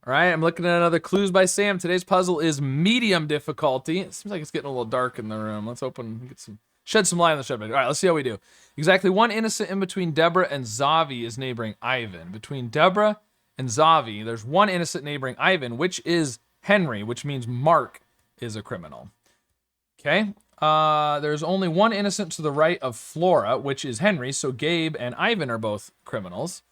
All right, I'm looking at another Clues by Sam. Today's puzzle is medium difficulty. It seems like it's getting a little dark in the room. Let's shed some light on the shed. All right, let's see how we do. Exactly one innocent in between Deborah and Zavi is neighboring Ivan. Between Deborah and Zavi, there's one innocent neighboring Ivan, which is Henry, which means Mark is a criminal. Okay, there's only one innocent to the right of Flora, which is Henry, so Gabe and Ivan are both criminals.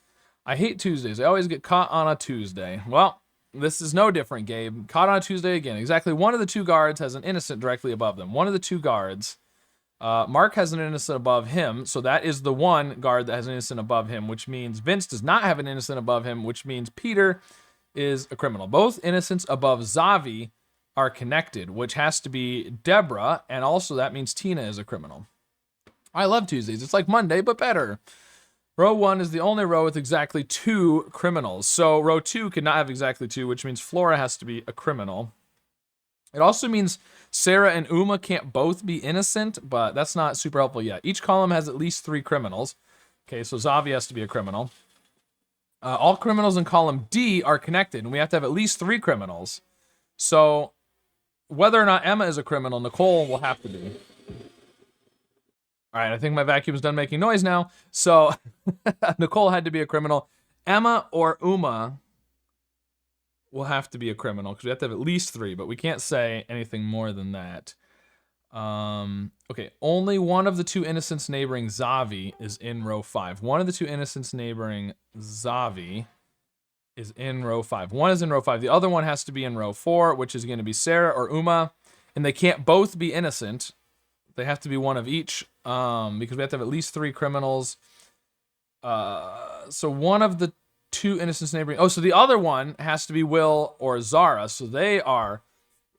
I hate Tuesdays. I always get caught on a Tuesday. Well, this is no different, Gabe. Caught on a Tuesday again. Exactly one of the two guards has an innocent directly above them. One of the two guards, Mark has an innocent above him, so that is the one guard that has an innocent above him, which means Vince does not have an innocent above him, which means Peter is a criminal. Both innocents above Zavi are connected, which has to be Deborah, and also that means Tina is a criminal. I love Tuesdays. It's like Monday, but better. Row 1 is the only row with exactly 2 criminals. So row 2 cannot have exactly 2, which means Flora has to be a criminal. It also means Sarah and Uma can't both be innocent, but that's not super helpful yet. Each column has at least 3 criminals. Okay, so Zavi has to be a criminal. All criminals in column D are connected, and we have to have at least 3 criminals. So whether or not Emma is a criminal, Nicole will have to be. All right, I think my vacuum's done making noise now. So Nicole had to be a criminal. Emma or Uma will have to be a criminal because we have to have at least 3, but we can't say anything more than that. Okay, only one of the 2 innocents neighboring Zavi is in row 5. One of the 2 innocents neighboring Zavi is in row 5. One is in row 5. The other one has to be in row 4, which is going to be Sarah or Uma, and they can't both be innocent. They have to be one of each, because we have to have at least 3 criminals. So one of the 2 innocents neighboring... Oh, so the other one has to be Will or Zara. So they are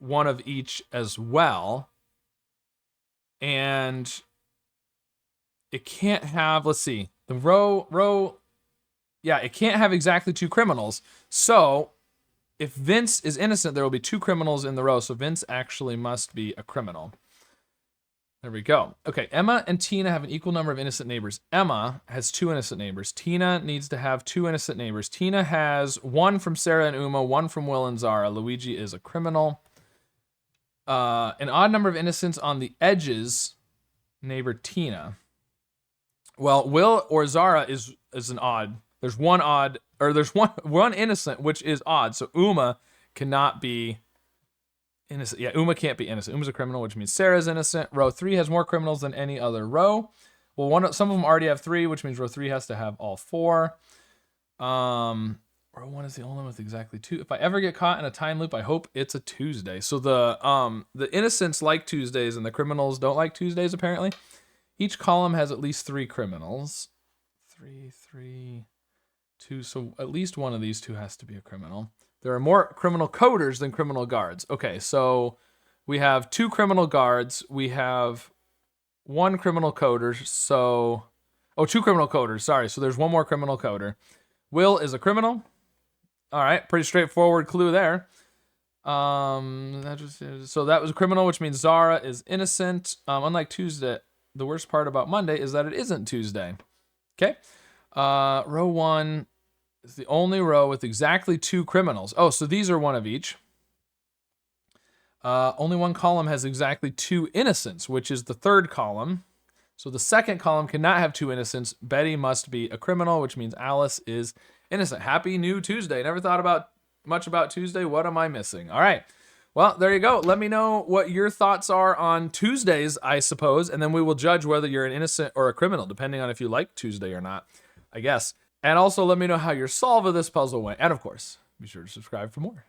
one of each as well. And it can't have... Let's see. The row... Yeah, it can't have exactly 2 criminals. So if Vince is innocent, there will be 2 criminals in the row. So Vince actually must be a criminal. There we go. Okay, Emma and Tina have an equal number of innocent neighbors. Emma has 2 innocent neighbors. Tina needs to have 2 innocent neighbors. Tina has 1 from Sarah and Uma, 1 from Will and Zara. Luigi is a criminal. An odd number of innocents on the edges neighbor Tina. Well, Will or Zara is an odd. There's one odd, or there's one innocent, which is odd. So Uma cannot be innocent. Yeah, Uma can't be innocent. Uma's a criminal, which means Sarah's innocent. Row 3 has more criminals than any other row. Well, some of them already have 3, which means row 3 has to have all 4. Row 1 is the only one with exactly 2. If I ever get caught in a time loop, I hope it's a Tuesday. So the innocents like Tuesdays and the criminals don't like Tuesdays, apparently. Each column has at least 3 criminals. 3, 2. So at least one of these 2 has to be a criminal. There are more criminal coders than criminal guards. Okay, so we have 2 criminal guards. We have 1 criminal coder. So, 2 criminal coders. Sorry. So there's 1 more criminal coder. Will is a criminal. All right, pretty straightforward clue there. So that was a criminal, which means Zara is innocent. Unlike Tuesday, the worst part about Monday is that it isn't Tuesday. Okay. Row 1 is the only row with exactly 2 criminals. Oh, so these are one of each. Only one column has exactly 2 innocents, which is the 3rd column. So the 2nd column cannot have 2 innocents. Betty must be a criminal, which means Alice is innocent. Happy new Tuesday. Never thought much about Tuesday. What am I missing? All right. Well, there you go. Let me know what your thoughts are on Tuesdays, I suppose, and then we will judge whether you're an innocent or a criminal, depending on if you like Tuesday or not, I guess. And also let me know how your solve of this puzzle went. And of course, be sure to subscribe for more.